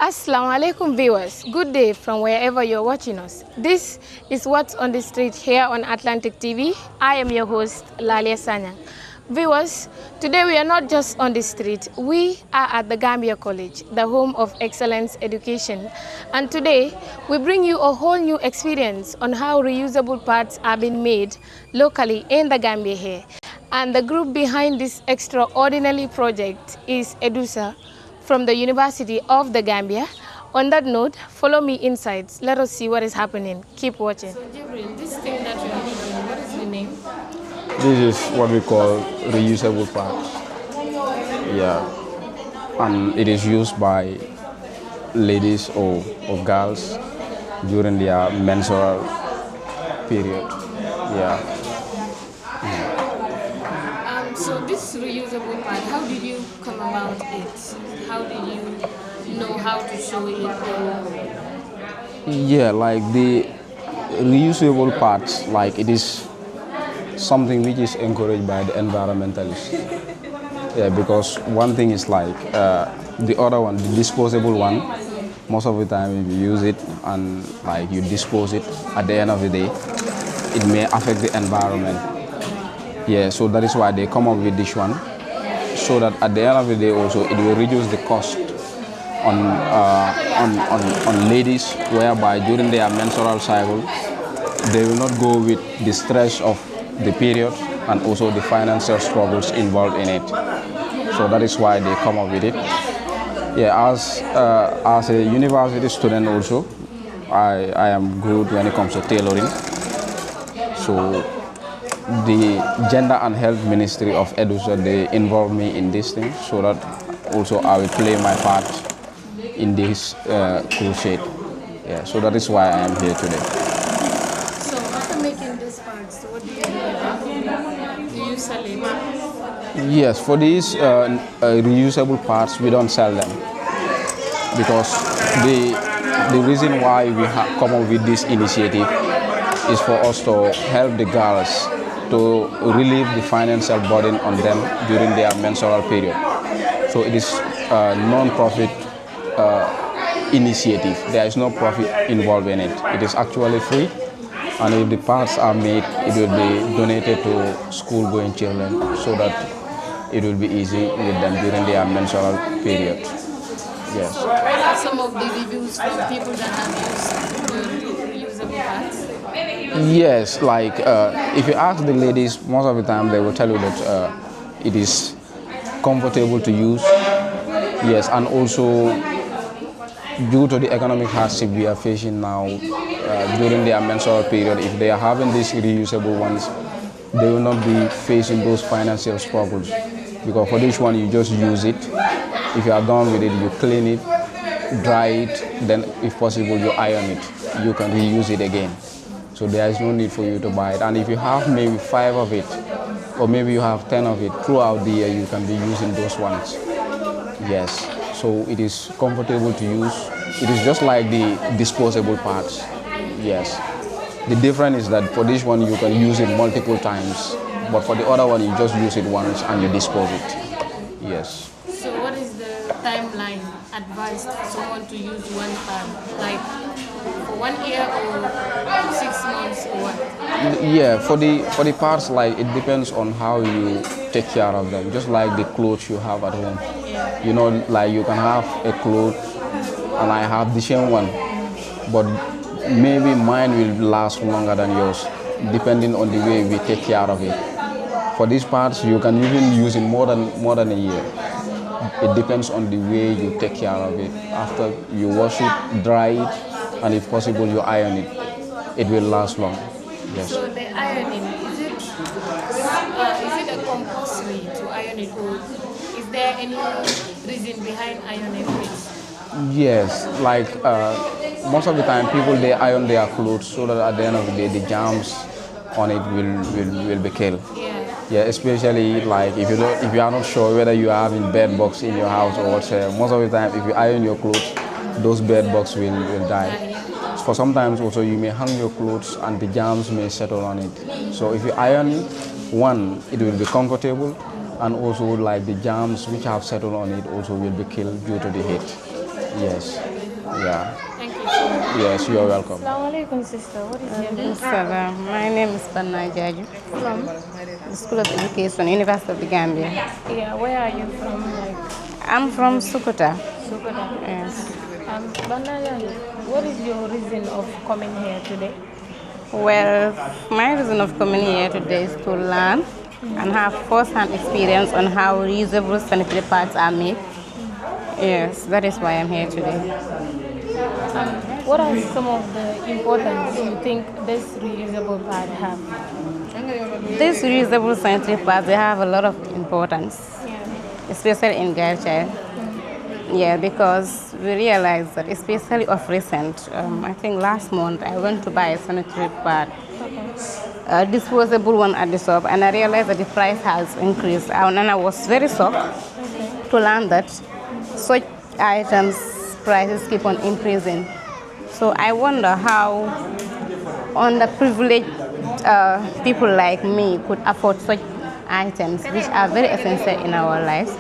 Assalamu alaikum viewers, good day from wherever you're watching us. This is What's on the Street here on Atlantic TV. I am your host, Lalia Sanyang. Viewers, today we are not just on the street, we are at the Gambia College, the home of excellence education. And today, we bring you a whole new experience on how reusable parts are being made locally in the Gambia here. And the group behind this extraordinary project is EDUSA, from the University of the Gambia. On that note, follow me inside. Let us see what is happening. Keep watching. So, Jibril, this thing that you're making, what is the name? This is what we call reusable parts. Yeah, and it is used by ladies or girls during their menstrual period. Yeah. So this reusable part, how did you come about it? How did you know how to show it? Yeah, like the reusable parts, like it is something which is encouraged by the environmentalists. Yeah, because one thing is like the other one, the disposable one, most of the time if you use it and like you dispose it, at the end of the day, it may affect the environment. Yeah, so that is why they come up with this one, so that at the end of the day also it will reduce the cost on ladies, whereby during their menstrual cycle they will not go with the stress of the period and also the financial struggles involved in it. So that is why they come up with it. Yeah, as a university student also, I am good when it comes to tailoring. So the Gender and Health Ministry of EDUSA, they involve me in this thing, so that also I will play my part in this crusade. Yeah, so that is why I am here today. So after making these parts, what do you do with them? Do you sell it? Yes, for these reusable parts, we don't sell them, because the reason why we come up with this initiative is for us to help the girls to relieve the financial burden on them during their menstrual period. So it is a non-profit initiative. There is no profit involved in it. It is actually free, and if the parts are made, it will be donated to school-going children, so that it will be easy with them during their menstrual period. Yes. So what are some of the reviews from people that have used the reusable parts? Yes, like if you ask the ladies, most of the time they will tell you that it is comfortable to use. Yes, and also due to the economic hardship we are facing now during their menstrual period, if they are having these reusable ones, they will not be facing those financial struggles. Because for this one, you just use it. If you are done with it, you clean it, dry it, then if possible, you iron it. You can reuse it again. So there is no need for you to buy it. And if you have maybe 5 of it, or maybe you have 10 of it, throughout the year you can be using those ones. Yes, so it is comfortable to use. It is just like the disposable parts. Yes. The difference is that for this one you can use it multiple times, but for the other one you just use it once and you dispose it. Yes. So what is the timeline advised for someone to use one part? Like for 1 year or 6 months or what? Yeah, for the parts, like it depends on how you take care of them. Just like the clothes you have at home. Yeah. You know, like you can have a cloth and I have the same one, but maybe mine will last longer than yours, depending on the way we take care of it. For these parts, you can even use it more than a year. It depends on the way you take care of it. After you wash it, dry it, and if possible, you iron it. It will last long. Yes. So the ironing, is it a compulsory to iron it, or is there any reason behind ironing it? Yes, like most of the time, people they iron their clothes so that at the end of the day, the germs on it will be killed. Yeah. Yeah, especially like if you are not sure whether you are having bed bugs in your house or whatsoever. Most of the time, if you iron your clothes, those bed bugs will die. For sometimes also you may hang your clothes and the germs may settle on it. So if you iron it, one, it will be comfortable, and also like the germs which have settled on it also will be killed due to the heat. Yes. Yeah. Thank you so much. Yes, you're welcome. Assalamu alaikum, sister. What is your name? Salam. My name is Panna Jaju, From? the School of Education, University of the Gambia. Yeah, where are you from? Like, I'm from Sukuta. Sukoda. Yes. Banaya, what is your reason of coming here today? Well, my reason of coming here today is to learn and have first-hand experience on how reusable sanitary pads are made. Yes, that is why I'm here today. What are some of the importance you think this reusable pad have? These reusable sanitary pads, they have a lot of importance, especially in girl child. Yeah, because we realized that, especially of recent, I think last month I went to buy a sanitary pad, a disposable one at the shop, and I realized that the price has increased. And I was very shocked to learn that such items prices keep on increasing. So I wonder how underprivileged people like me could afford such items, which are very essential in our lives.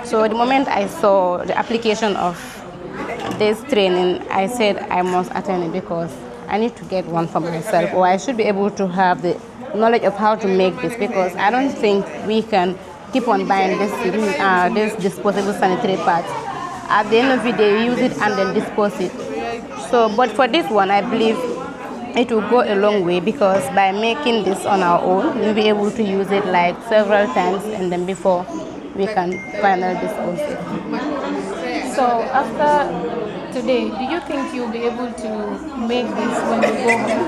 So the moment I saw the application of this training, I said I must attend it because I need to get one for myself, or I should be able to have the knowledge of how to make this, because I don't think we can keep on buying this disposable sanitary pads. At the end of the day, we use it and then dispose it. So, but for this one, I believe it will go a long way, because by making this on our own, we'll be able to use it like several times, and then before we can finally dispose it. So after today, do you think you'll be able to make this when you go home?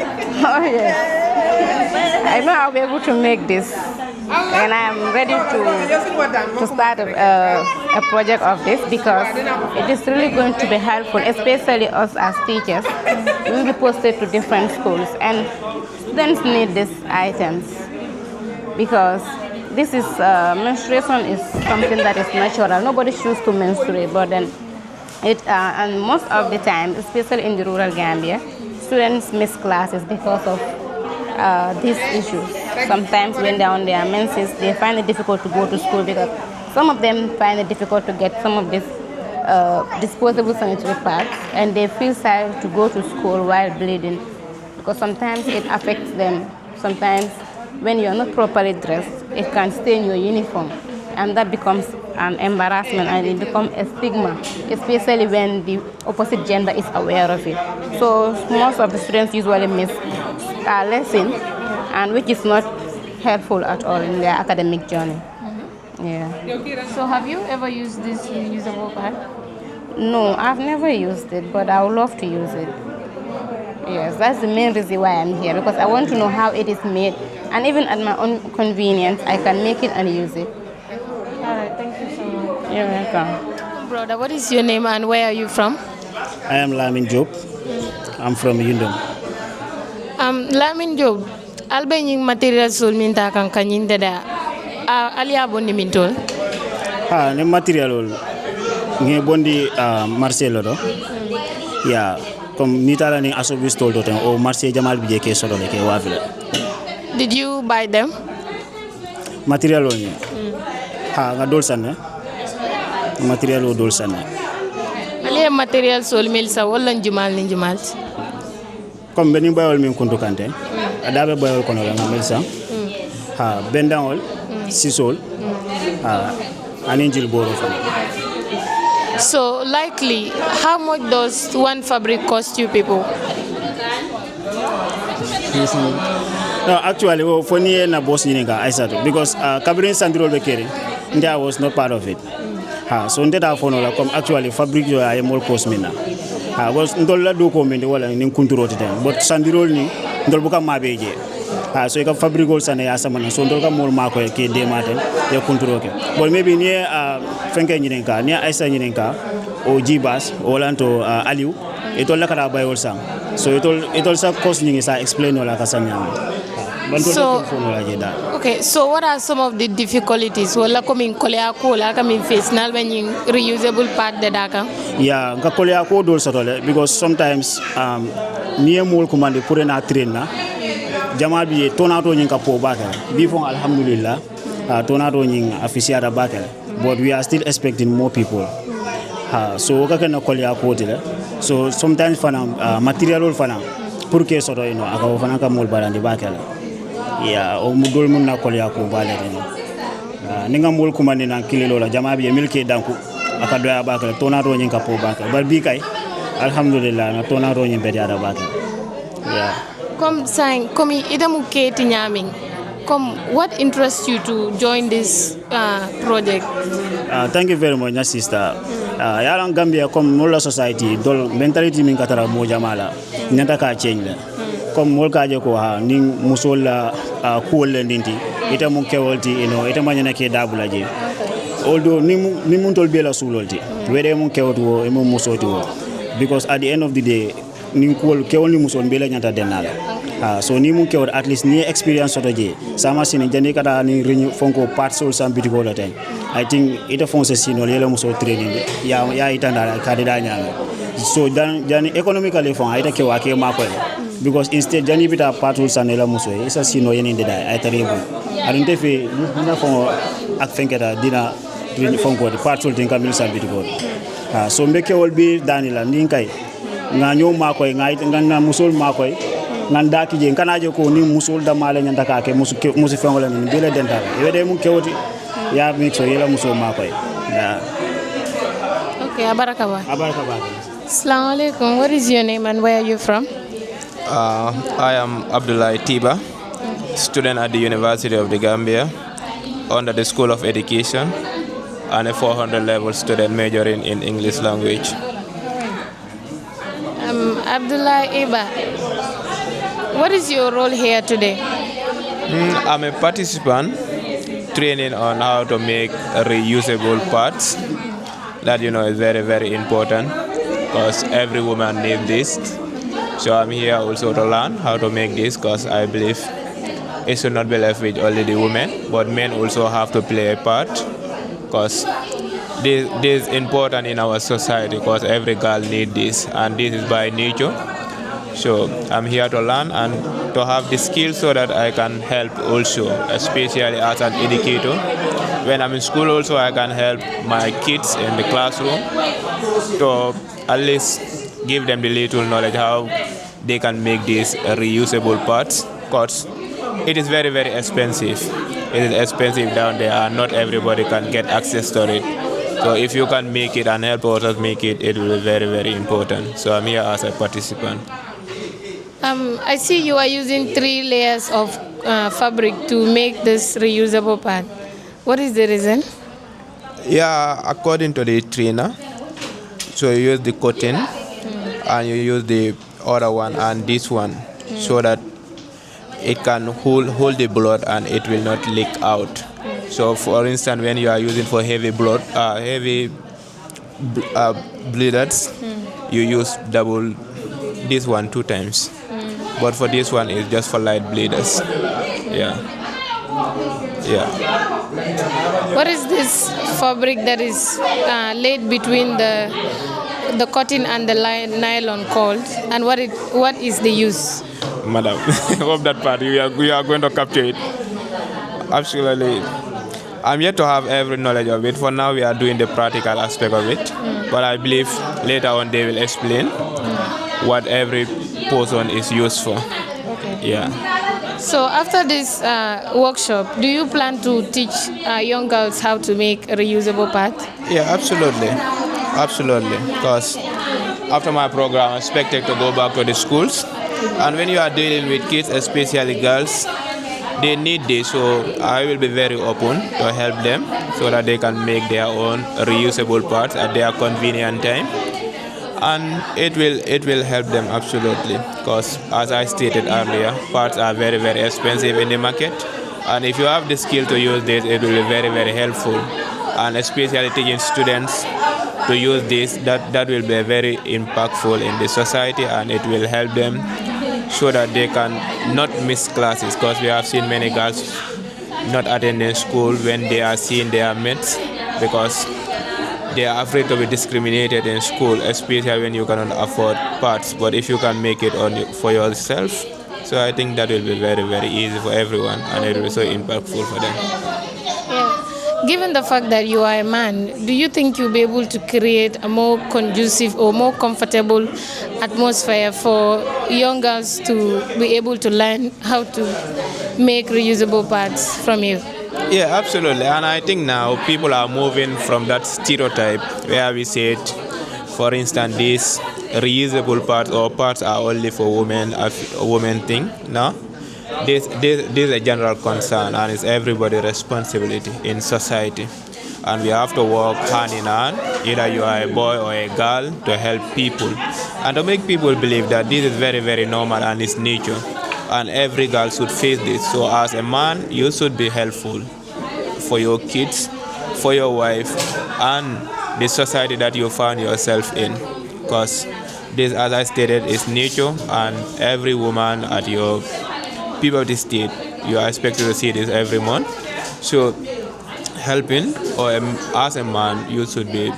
Oh yes, I know I'll be able to make this, and I'm ready to start a project of this, because it is really going to be helpful, especially us as teachers. We will be posted to different schools, and students need these items, because this is menstruation is something that is natural. Nobody chooses to menstruate, but then and most of the time, especially in the rural Gambia, students miss classes because of these issues. Sometimes when they're on their menses, they find it difficult to go to school, because some of them find it difficult to get some of these disposable sanitary pads, and they feel sad to go to school while bleeding, because sometimes it affects them. Sometimes when you're not properly dressed, it can stain your uniform, and that becomes an embarrassment, and it becomes a stigma, especially when the opposite gender is aware of it. So most of the students usually miss lessons, and which is not helpful at all in their academic journey. Yeah. So have you ever used this reusable pad? No, I've never used it, but I would love to use it. Yes, that's the main reason why I'm here, because I want to know how it is made, and even at my own convenience, I can make it and use it. All right, thank you so much. You're welcome. Brother, what is your name and where are you from? I am Lamin Job. I'm from Yundum. Lamin Job, albenying material sol minta kan kanyin dada alia bondi mintol. Ha, ne material ol nge bondi Marcelo do. Ya, comme ni tala ni asobis tol do o Marcel Jamal bi ke sodo le ke wafila. Did you buy them? Material ol ni. Ha, nga dol sanne. Material o dol sanne. Alia material sol milsa wala njumal ni njumal. Comme beni bayol min kuntu kante. Adabe bayol kono la milsa. Ha, bendangol, sisol. Ha, aninjil boro fa. So likely, how much does one fabric cost you people? No, actually, for me na boss ni nga Aissatou, because Cameroon Central Bekere, India was not part of it. So ndeta fono la comme actually fabric yo ay mol cost mina. Was ndol la do ko mende wala ni kunturo ten, but sandirol ni ndol buka mabeje. So ka fabric ol sana ya samana, so ndol ka mol mako ke de maten ya kunturo ke. But maybe ni fenke ni nenka, ni Aissa ni nenka o Jibas o lanto Aliou, etol la kala bayol sang. So etol sa cost ni sa explain wala ka Sanyang. So, okay, so what are some of the difficulties? Wala coming kolea ko la coming face na when you reusable pad de daka? Yeah, nka kolea ko dol satole, because sometimes niye mol commande pour na train na jama bi tonato nyin ka po bakal before alhamdulillah tonato nyin official bakal, but we are still expecting more people. So ka kana kolea ko tele So sometimes material fana pour que soto aka fana ka mol barandi bakala. Yeah, o mudol mun na kolya ko balere no. Ninga mol kumani na kilelo la jama bi milke danku aka doya bakala tona ro nyin ka po bakala. Bar bi kay alhamdulillah na tona ro nyin be diara bakala. Yeah. Comme idamu keti nyaming. What interests you to join this project? Thank you very much, sister. Yaran Gambia comme mola society dol mentality min katara mo jamala nyanta ka change la comme mol ka je ko ha ni musol la ko le ndinti ita mun kewolti ita manyana ke dabula je although ni mun tol bela sulolti wede mun kewto wo e mun musoti wo because at the end of the day ni ko kewol ni musol bela nyanta denala so ni mun kewol at least ni experience soto je sama sini jani kada ni renew fonko part sol sam bitiko la ten I think ita fonse sino yele muso training ya itanda kadida nyame so jani economically fon ita ke wake mako because instead jani bita patul sanela muso isa sino yeni ndeda ay tarebu arinte fe na fon ak fenketa dina fonko patul tin kamil sam bitiko so mbeke wol bi danila ndinkai nga nyo mako nga musol mako nganda ki je kanaje ko ni musul da male nyanda ka ke musu fengole ni bele dental wede mun kewti ya mix so yela muso makoy okay abarakaba Assalamu alaikum. What is your name and where are you from? I am Abdullah Tiba, student at the University of the Gambia under the School of Education and a 400 level student majoring in English language. Abdullah Iba, what is your role here today? I'm a participant training on how to make reusable parts. That is very, very important because every woman needs this. So I'm here also to learn how to make this because I believe it should not be left with only the women, but men also have to play a part because this is important in our society because every girl needs this and this is by nature. So I'm here to learn and to have the skills so that I can help also, especially as an educator. When I'm in school also I can help my kids in the classroom to at least give them the little knowledge how they can make these reusable parts because it is very, very expensive. It is expensive down there and not everybody can get access to it. So if you can make it and help others make it, it will be very, very important. So I'm here as a participant. I see you are using 3 layers of fabric to make this reusable part. What is the reason? Yeah, according to the trainer, so you use the cotton and you use the other one and this one so that it can hold the blood and it will not leak out. So for instance, when you are using for heavy bleeders, you use double this one 2 times. But for this one, it's just for light bleeders. Yeah. What is this fabric that is laid between the cotton and the nylon called, and what is the use? Madam, hope that part we are going to capture it. Absolutely. I'm yet to have every knowledge of it. For now, we are doing the practical aspect of it. But I believe later on they will explain what every portion is used for. Okay. Yeah. So after this workshop, do you plan to teach young girls how to make a reusable parts? Yeah, absolutely. Because after my program, I'm expected to go back to the schools. And when you are dealing with kids, especially girls, they need this. So I will be very open to help them so that they can make their own reusable parts at their convenient time. And it will help them absolutely, because as I stated earlier, parts are very, very expensive in the market, and if you have the skill to use this, it will be very, very helpful, and especially teaching students to use this, that will be very impactful in the society, and it will help them so that they can not miss classes, because we have seen many girls not attending school when they are seeing their mates because they are afraid to be discriminated in school, especially when you cannot afford parts. But if you can make it for yourself, so I think that will be very, very easy for everyone, and it will be so impactful for them. Yeah. Given the fact that you are a man, do you think you'll be able to create a more conducive or more comfortable atmosphere for young girls to be able to learn how to make reusable pads from you? Yeah, absolutely. And I think now people are moving from that stereotype where we said, for instance, these reusable parts or parts are only for women, a women thing. No, this is a general concern and it's everybody's responsibility in society. And we have to work hand in hand, either you are a boy or a girl, to help people and to make people believe that this is very, very normal and it's nature. And every girl should face this. So as a man, you should be helpful for your kids, for your wife, and the society that you find yourself in. Because this, as I stated, is nature, and every woman at your puberty state, you are expected to see this every month. So helping, or as a man, you should be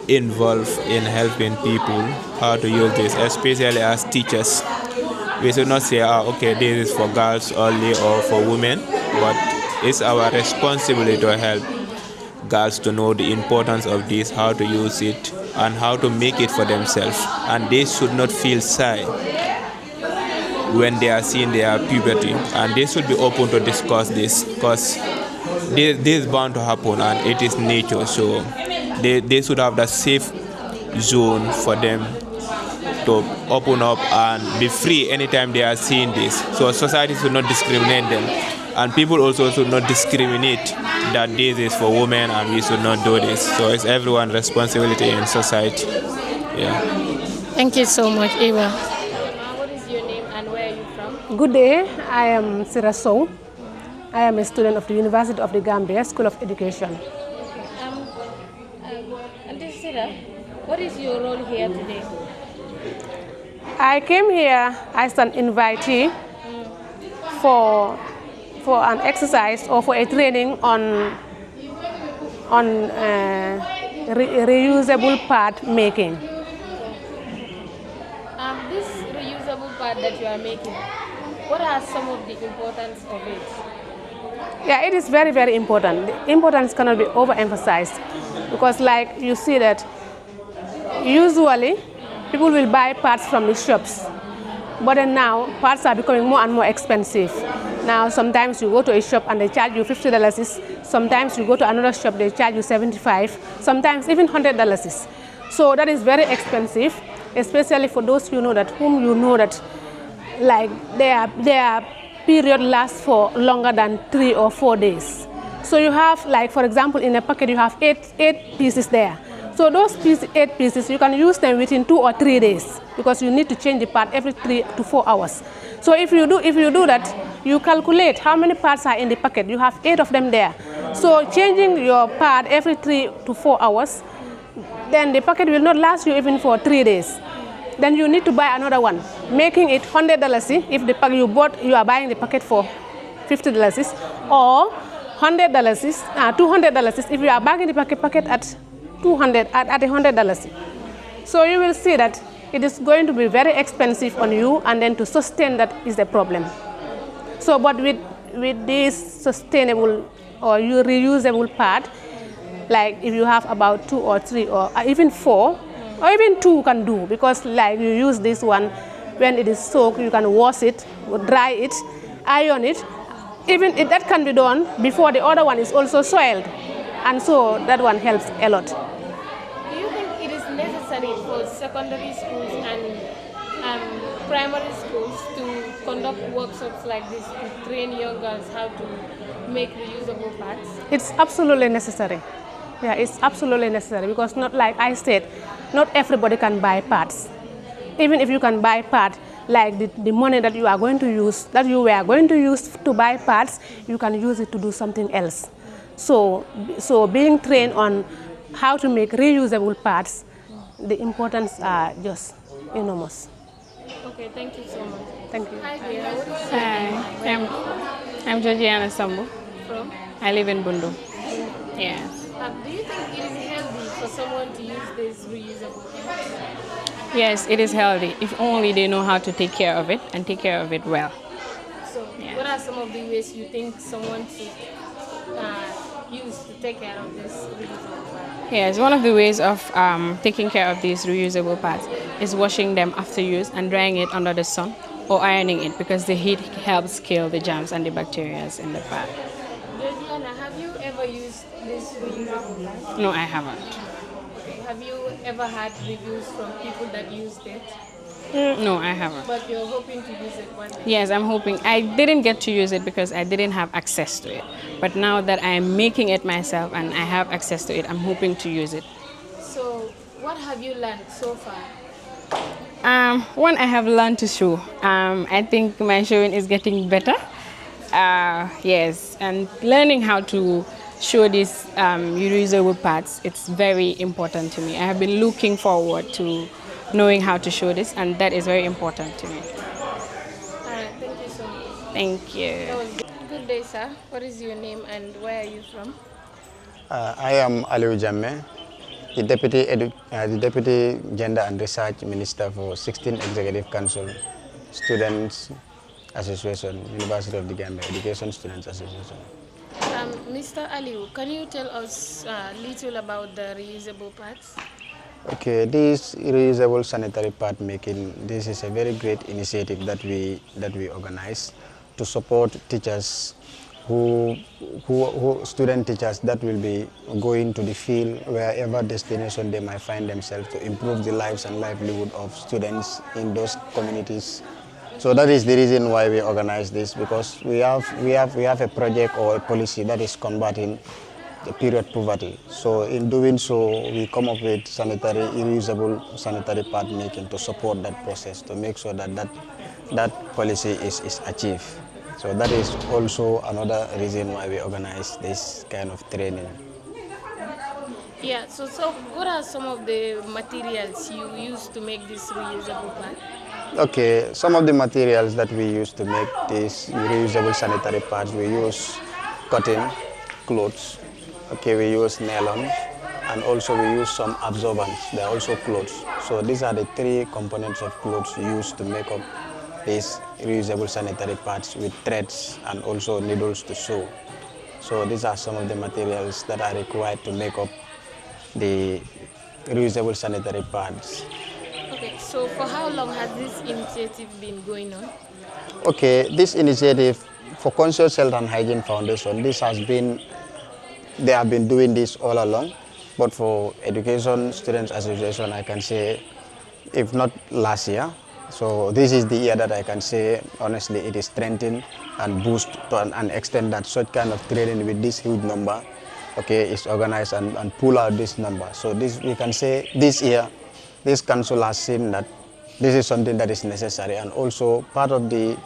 involved in helping people how to use this, especially as teachers. We should not say, okay, this is for girls only or for women, but it's our responsibility to help girls to know the importance of this, how to use it, and how to make it for themselves. And they should not feel shy when they are seeing their puberty, and they should be open to discuss this, because this is bound to happen and it is nature. So they should have that safe zone for them to open up and be free anytime they are seeing this. So society should not discriminate them, and people also should not discriminate that this is for women and we should not do this. So it's everyone's responsibility in society. Yeah. Thank you so much, Eva. What is your name and where are you from? Good day, I am Sira Sow. I am a student of the University of the Gambia School of Education. Auntie Sira, what is your role here today? I came here as an invitee for an exercise or for a training on reusable pad making. This reusable pad that you are making, what are some of the importance of it? Yeah, it is very, very important. The importance cannot be overemphasized, because like you see that usually people will buy parts from the shops, but then now parts are becoming more and more expensive. Now sometimes you go to a shop and they charge you $50. Sometimes you go to another shop, they charge you $75. Sometimes even $100. So that is very expensive, especially for those whom you know that like their period lasts for longer than 3 or 4 days. So you have, like for example, in a packet you have eight pieces there. So those 8 pieces, you can use them within 2 or 3 days, because you need to change the part every 3 to 4 hours. So if you do that, you calculate how many parts are in the packet. You have 8 of them there. So changing your part every 3 to 4 hours, then the packet will not last you even for 3 days. Then you need to buy another one, making it $100 if the packet you are buying the packet for $50, or $200 if you are buying the packet at $100. So you will see that it is going to be very expensive on you, and then to sustain that is the problem. So, but with this sustainable or reusable part, like if you have about 2 or 3 or even 4 or even 2 can do, because like you use this one, when it is soaked, you can wash it, dry it, iron it. Even if that can be done before the other one is also soiled, and so that one helps a lot. Do you think it is necessary for secondary schools and primary schools to conduct workshops like this to train young girls how to make reusable parts? It's absolutely necessary. Yeah, it's absolutely necessary, because not like I said, not everybody can buy parts. Even if you can buy parts, like the money that you are going to use, that you were going to use to buy parts, you can use it to do something else. So being trained on how to make reusable parts, the importance are just enormous. Okay, thank you so much. Thank you. Hi, dear. What is Hi, I'm Georgiana Sambu. from? I live in Bundu. Yeah. Do you think it is healthy for someone to use this reusable parts? Yes, it is healthy if only they know how to take care of it and take care of it well. So, what are some of the ways you think someone should use to take care of this reusable pads? Yes, one of the ways of taking care of these reusable pads is washing them after use and drying it under the sun or ironing it because the heat helps kill the germs and the bacteria in the pad. Georgiana, have you ever used this reusable pad? No, I haven't. Okay. Have you ever had reviews from people that used it? No, I haven't. But you're hoping to use it one day? Yes, I'm hoping. I didn't get to use it because I didn't have access to it. But now that I am making it myself and I have access to it, I'm hoping to use it. So, what have you learned so far? One, I have learned to sew. I think my sewing is getting better. Yes, and learning how to sew these reusable pads, it's very important to me. I have been looking forward to knowing how to sew this, and that is very important to me. All right, thank you so much. Thank you. That was good. Good day, sir. What is your name and where are you from? I am Aliou Jammeh, the Deputy Gender and Research Minister for 16th Executive Council Students Association, University of the Gambia, Education Students Association. Mr. Aliou, can you tell us a little about the reusable pads? Okay, this reusable sanitary pad making, this is a very great initiative that we organize to support teachers student teachers that will be going to the field wherever destination they might find themselves to improve the lives and livelihood of students in those communities. So that is the reason why we organize this, because we have a project or a policy that is combating the period poverty. So in doing so, we come up with reusable sanitary pad making to support that process, to make sure that that policy is achieved. So that is also another reason why we organize this kind of training. Yeah, so what are some of the materials you use to make this reusable pad? Okay, some of the materials that we use to make these reusable sanitary pads, we use cotton, clothes, okay, we use nylon, and also we use some absorbents. They are also clothes. So these are the three components of clothes used to make up these reusable sanitary pads, with threads and also needles to sew. So these are some of the materials that are required to make up the reusable sanitary pads. Okay, so for how long has this initiative been going on? Okay, this initiative for Conscious Health and Hygiene Foundation, they have been doing this all along. But for Education Students Association, I can say, if not last year, so this is the year that I can say, honestly, it is strengthened and boost to an extent that such kind of training with this huge number, okay, is organized and pull out this number. So this, we can say, this year, this council has seen that this is something that is necessary, and also part of the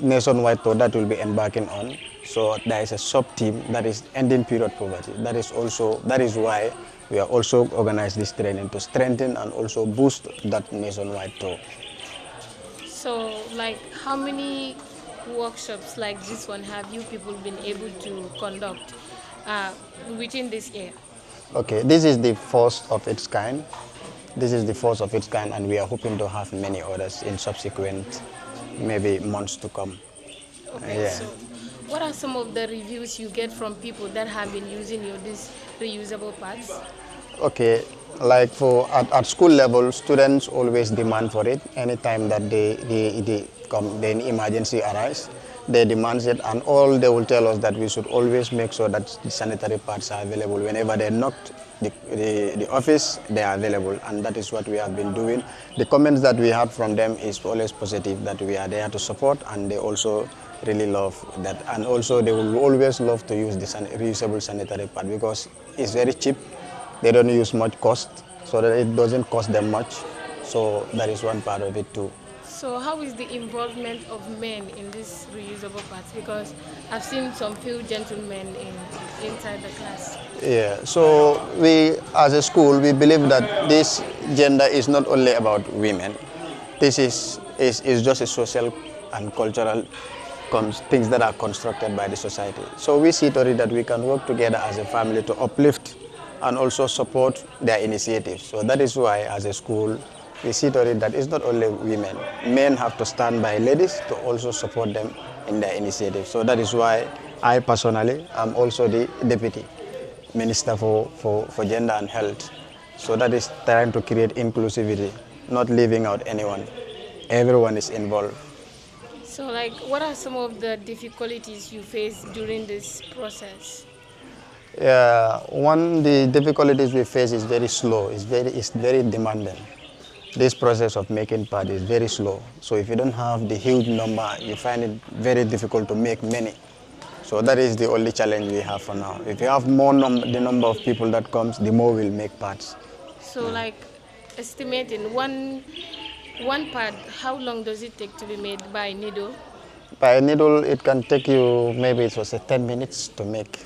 nationwide tour that we'll be embarking on. So there is a sub-team that is ending period poverty. That is why we are also organized this training to strengthen and also boost that nationwide tour. So, like, how many workshops like this one have you people been able to conduct within this year? Okay, this is the first of its kind. This is the first of its kind, and we are hoping to have many others in subsequent, maybe months to come. Okay, so what are some of the reviews you get from people that have been using these reusable pads? Okay, like at school level, students always demand for it. Anytime that they come, then emergency arise, they demand it, and all they will tell us that we should always make sure that the sanitary pads are available. Whenever they knock the office, they are available, and that is what we have been doing. The comments that we had from them is always positive, that we are there to support, and they also really love that. And also they will always love to use the reusable sanitary pad because it's very cheap. They don't use much cost, so that it doesn't cost them much. So that is one part of it too. So how is the involvement of men in these reusable pads? Because I've seen some few gentlemen inside the class. Yeah, so we as a school, we believe that this gender is not only about women. This is just a social and cultural things that are constructed by the society. So we see to it that we can work together as a family to uplift and also support their initiatives. So that is why as a school, we see to it that it's not only women. Men have to stand by ladies to also support them in their initiatives. So that is why I personally am also the Deputy Minister for Gender and Health. So that is trying to create inclusivity, not leaving out anyone. Everyone is involved. So, like, what are some of the difficulties you face during this process? The difficulties we face is very slow. It's very demanding. This process of making pad is very slow. So if you don't have the huge number, you find it very difficult to make many. So that is the only challenge we have for now. If you have the number of people that comes, the more we'll make pads. So, like, estimating one pad, how long does it take to be made by needle? By needle, it can take you maybe it was 10 minutes to make.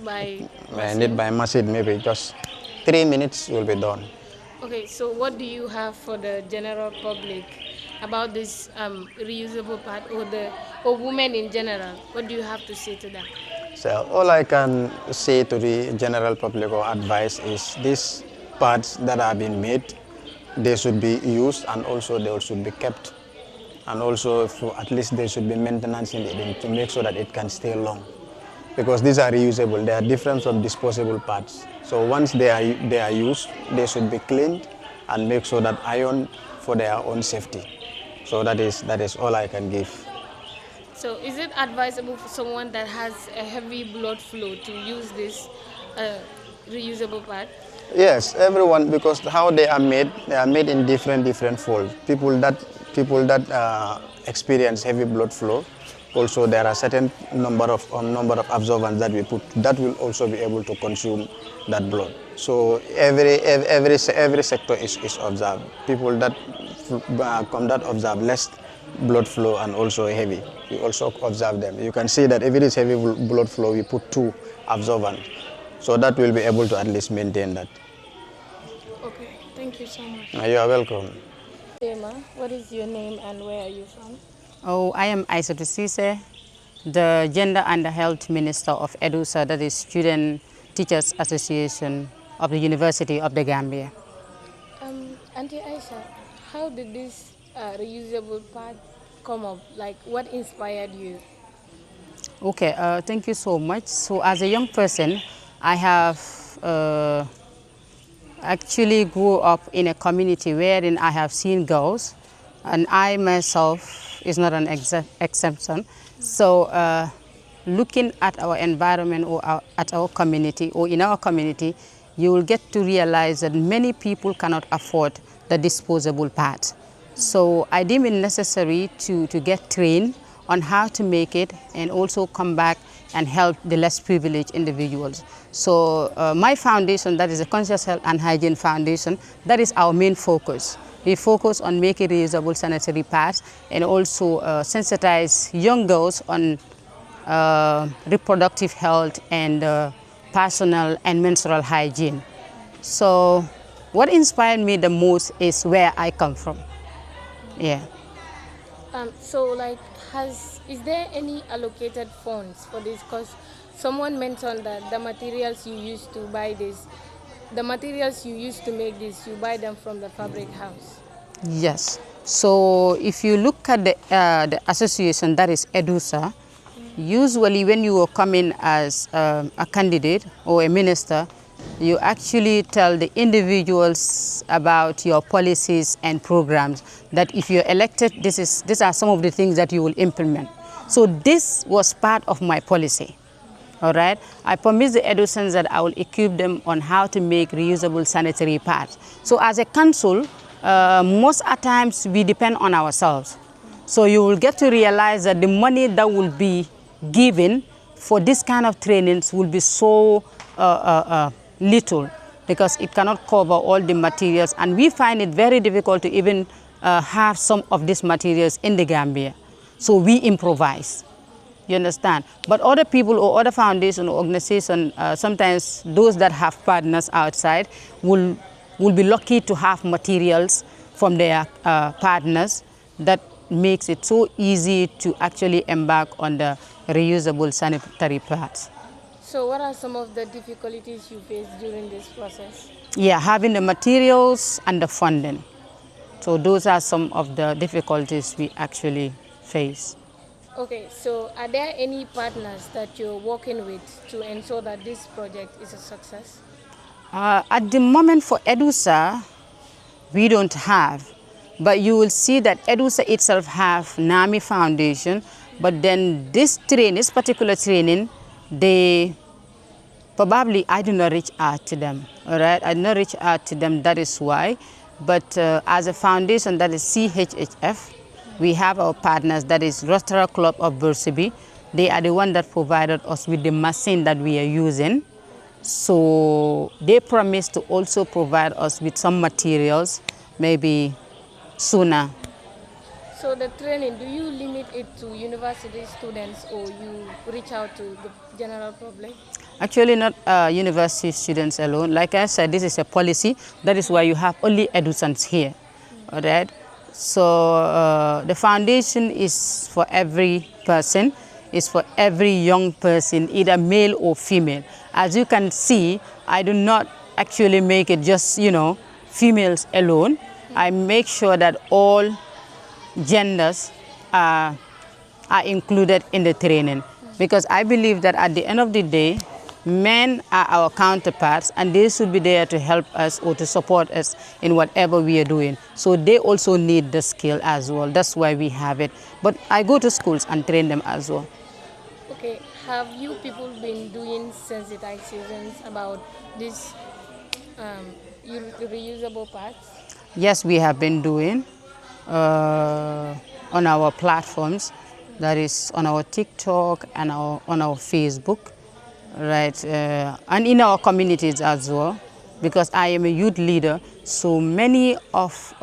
By machine? By machine, maybe just 3 minutes will be done. Okay, so what do you have for the general public about this reusable pad, or women in general? What do you have to say to them? So all I can say to the general public or advice is these pads that have been made, they should be used and also they should be kept. And also at least there should be maintenance in it to make sure that it can stay long. Because these are reusable, they are different from disposable pads. So once they are used, they should be cleaned and make sure that iron for their own safety. So that is all I can give. So is it advisable for someone that has a heavy blood flow to use this reusable pad? Yes, everyone, because how they are made in different folds. People that experience heavy blood flow, also there are certain number of absorbents that we put that will also be able to consume that blood. So every sector is observed. People that observe less blood flow and also heavy, we also observe them. You can see that if it is heavy blood flow, we put 2 absorbents. So that will be able to at least maintain that. Okay, thank you so much. You are welcome. Emma, what is your name and where are you from? Oh, I am Aissatou Cissé, the Gender and Health Minister of EDUSA, that is Student Teachers Association of the University of the Gambia. Auntie Aisha, how did this reusable pad come up? Like, what inspired you? Okay, thank you so much. So as a young person, I have actually grew up in a community wherein I have seen girls, and I myself is not an exception. So looking at our environment or at our community or in our community, you will get to realize that many people cannot afford the disposable pads. So I deem it necessary to get trained on how to make it and also come back and help the less privileged individuals. So my foundation, that is the Conscious Health and Hygiene Foundation, that is our main focus. We focus on making reusable sanitary pads and also sensitize young girls on reproductive health and personal and menstrual hygiene. So what inspired me the most is where I come from. Yeah. So, like, is there any allocated funds for this? Because someone mentioned that the materials you used to buy this, the materials you used to make this, you buy them from the fabric house. Yes. So if you look at the association, that is EDUSA, usually when you are coming as a candidate or a minister, you actually tell the individuals about your policies and programs, that if you're elected, these are some of the things that you will implement. So this was part of my policy. All right. I promised the Edusans that I will equip them on how to make reusable sanitary pads. So as a council, most at times we depend on ourselves. So you will get to realize that the money that will be given for this kind of trainings will be so little, because it cannot cover all the materials, and we find it very difficult to even have some of these materials in the Gambia. So we improvise. You understand? But other people or other foundation or organization, sometimes those that have partners outside will be lucky to have materials from their partners that makes it so easy to actually embark on the reusable sanitary pads. So what are some of the difficulties you face during this process? Yeah, having the materials and the funding. So those are some of the difficulties we actually face. Okay, so are there any partners that you're working with to ensure that this project is a success? At the moment for EDUSA, we don't have, but you will see that EDUSA itself have NAMI Foundation, but then this particular training, they probably I do not reach out to them, all right? I do not reach out to them, that is why. But as a foundation, that is CHHF, we have our partners, that is Rotary Club of Bursaby. They are the one that provided us with the machine that we are using. So they promised to also provide us with some materials, maybe sooner. So the training, do you limit it to university students or you reach out to the general public? Actually, not university students alone. Like I said, this is a policy. That is why you have only educants here. All right. So the foundation is for every person, is for every young person, either male or female. As you can see, I do not actually make it just, females alone. I make sure that all genders are included in the training, because I believe that at the end of the day, men are our counterparts and they should be there to help us or to support us in whatever we are doing. So they also need the skill as well. That's why we have it. But I go to schools and train them as well. Okay, have you people been doing sensitizations about these reusable parts? Yes, we have been doing on our platforms, that is on our TikTok and on our Facebook. Right, and in our communities as well, because I am a youth leader, so many of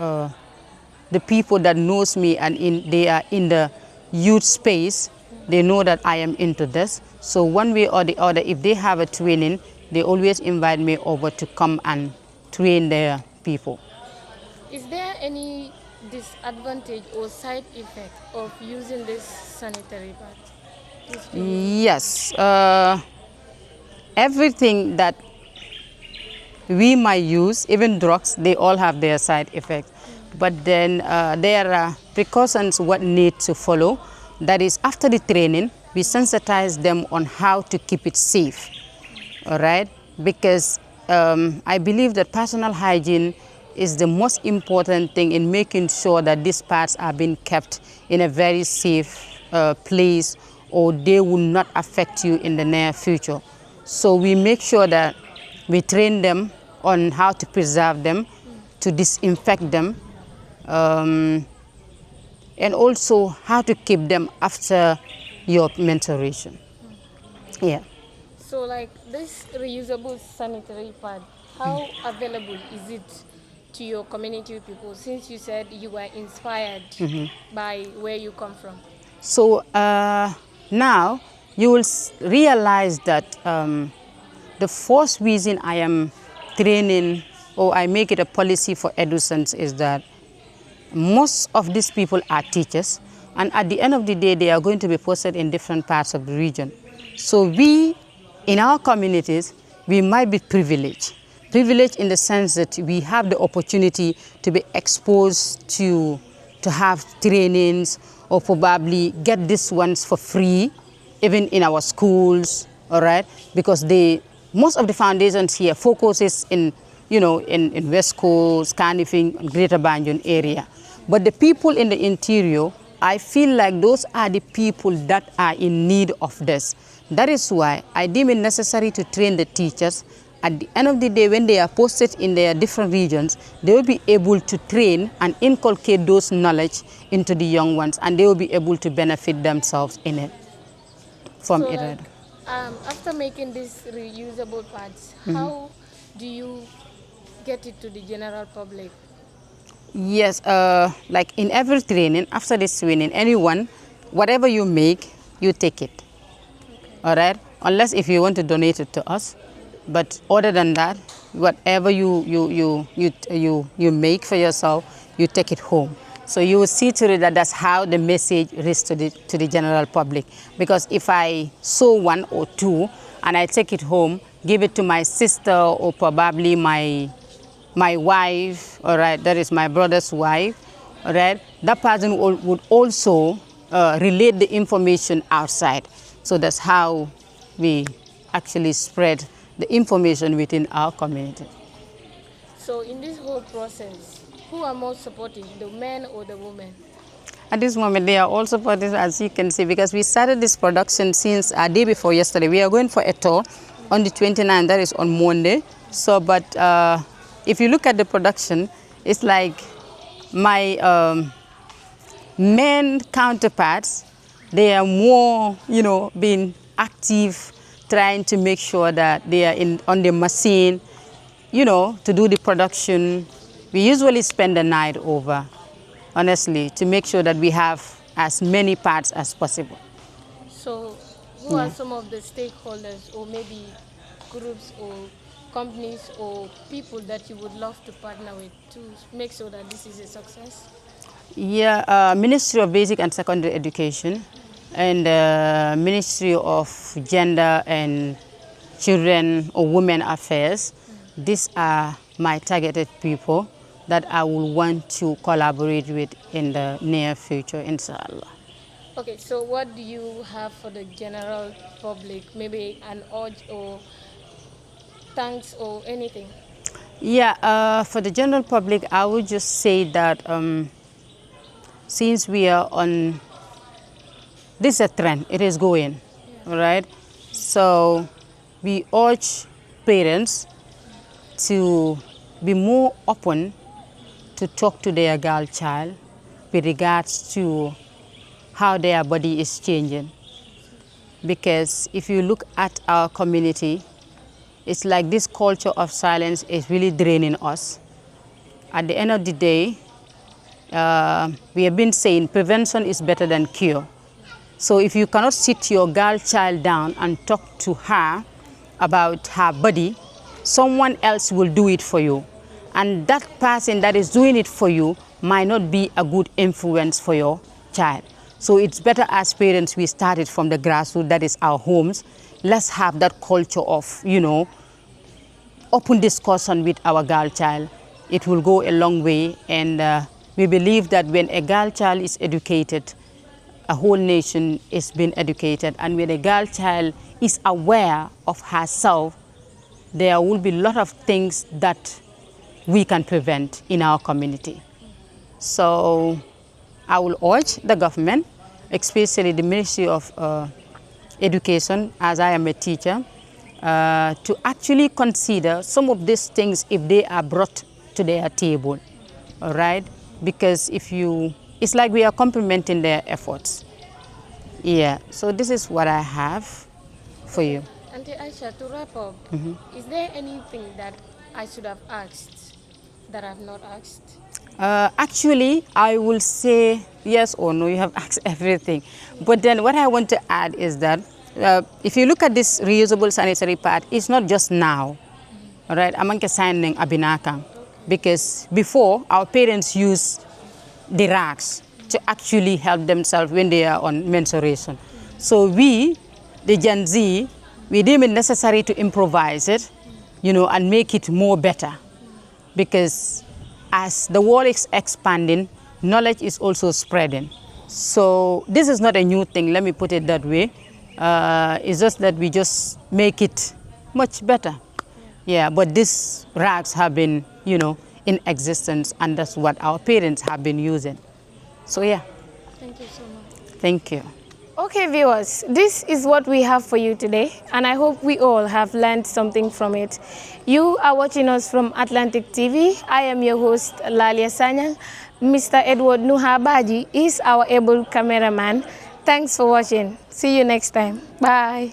the people that knows me and they are in the youth space, they know that I am into this. So one way or the other, if they have a training, they always invite me over to come and train their people. Is there any disadvantage or side effect of using this sanitary pad? Yes. Everything that we might use, even drugs, they all have their side effects. But then there are precautions what need to follow. That is, after the training, we sensitize them on how to keep it safe, all right? Because I believe that personal hygiene is the most important thing in making sure that these parts are being kept in a very safe place, or they will not affect you in the near future. So we make sure that we train them on how to preserve them, to disinfect them, and also how to keep them after your menstruation. Yeah. So like this reusable sanitary pad, how available is it to your community people, since you said you were inspired by where you come from? So now you will realize that the first reason I am training or I make it a policy for educants is that most of these people are teachers, and at the end of the day, they are going to be posted in different parts of the region. So we, in our communities, we might be privileged. Privileged in the sense that we have the opportunity to be exposed to have trainings, or probably get these ones for free, even in our schools, all right? Because most of the foundations here focuses in West Coast, Carnifing, and Greater Banjul area. But the people in the interior, I feel like those are the people that are in need of this. That is why I deem it necessary to train the teachers. At the end of the day, when they are posted in their different regions, they will be able to train and inculcate those knowledge into the young ones, and they will be able to benefit themselves in it. From it. Like, after making these reusable pads, how do you get it to the general public? Yes, like in every training, after this training, anyone, whatever you make, you take it. Okay. All right? Unless if you want to donate it to us. But other than that, whatever you make for yourself, you take it home. So you will see to it that that's how the message reaches to the general public. Because if I sew one or two and I take it home, give it to my sister or probably my wife, all right, that is my brother's wife, all right, that person would also relate the information outside. So that's how we actually spread the information within our community. So in this whole process, who are most supportive, the men or the women? At this moment, they are all supportive, as you can see, because we started this production since a day before yesterday. We are going for a tour on the 29th, that is on Monday. So, but if you look at the production, it's like my men counterparts, they are more, being active, trying to make sure that they are on the machine, to do the production. We usually spend the night over, honestly, to make sure that we have as many parts as possible. So who are some of the stakeholders or maybe groups or companies or people that you would love to partner with to make sure that this is a success? Yeah, Ministry of Basic and Secondary Education and Ministry of Gender and Children or Women Affairs. These are my targeted people that I will want to collaborate with in the near future, inshallah. Okay, so what do you have for the general public? Maybe an urge or thanks or anything? Yeah, for the general public, I would just say that since we are on, this is a trend, it is going, all right? So we urge parents to be more open to talk to their girl child with regards to how their body is changing. Because if you look at our community, it's like this culture of silence is really draining us. At the end of the day, we have been saying prevention is better than cure. So if you cannot sit your girl child down and talk to her about her body, someone else will do it for you. And that person that is doing it for you might not be a good influence for your child. So it's better as parents we started from the grassroots, that is our homes. Let's have that culture of, open discussion with our girl child. It will go a long way, and we believe that when a girl child is educated, a whole nation is being educated. And when a girl child is aware of herself, there will be a lot of things that we can prevent in our community. So I will urge the government, especially the Ministry of Education, as I am a teacher, to actually consider some of these things if they are brought to their table, all right? Because it's like we are complementing their efforts. Yeah, so this is what I have for you. Auntie Aisha, to wrap up, is there anything that I should have asked that I have not asked? Actually, I will say yes or no, you have asked everything. But then what I want to add is that if you look at this reusable sanitary pad, it's not just now, all right? Amanke Sanyang abinakang, because before our parents used the rags to actually help themselves when they are on menstruation. So we, the Gen Z, we deem it necessary to improvise it, and make it more better, because as the world is expanding, knowledge is also spreading. So this is not a new thing, let me put it that way. It's just that we just make it much better. Yeah, but these rags have been, in existence, and that's what our parents have been using. So yeah. Thank you so much. Thank you. Okay, viewers, this is what we have for you today, and I hope we all have learned something from it. You are watching us from Atlantic TV. I am your host, Lalia Sanyang. Mr. Edward Nuhabaji is our able cameraman. Thanks for watching. See you next time. Bye.